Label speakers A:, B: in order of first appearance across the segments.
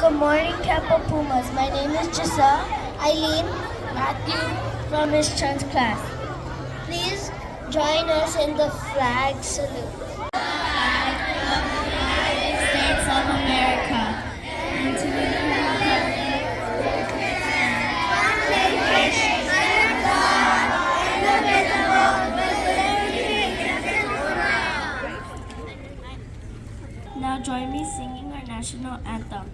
A: Good morning, Capo Pumas. My name is Giselle Eileen Matthew from Miss Chen's class. Please join us in the flag salute. Flag of the United States of America and to the republic for which it stands, under God, indivisible, with liberty and justice for all. Now join me singing our national anthem.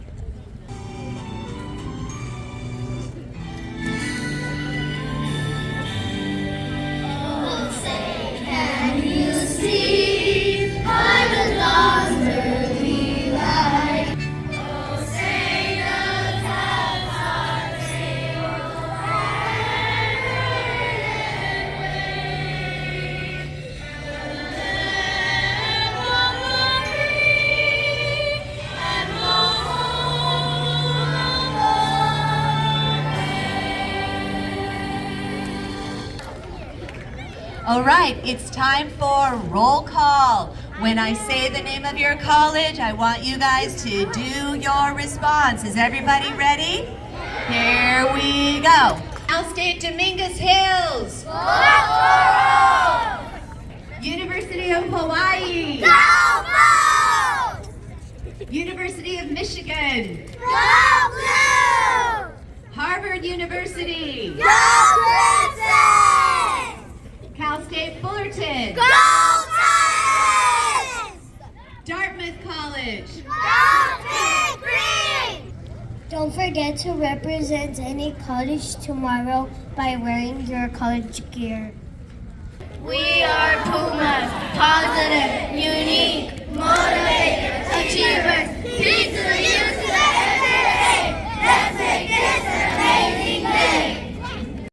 B: All right, it's time for roll call. When I say the name of your college, I want you guys to do your response. Is everybody ready? Here we go. Cal State Dominguez Hills. University of Hawaii. University of Michigan. Harvard University. Cal State Fullerton. Dartmouth College.
A: Don't forget to represent any college tomorrow by wearing your college gear. We are Pumas, positive, unique, motivated, achievers.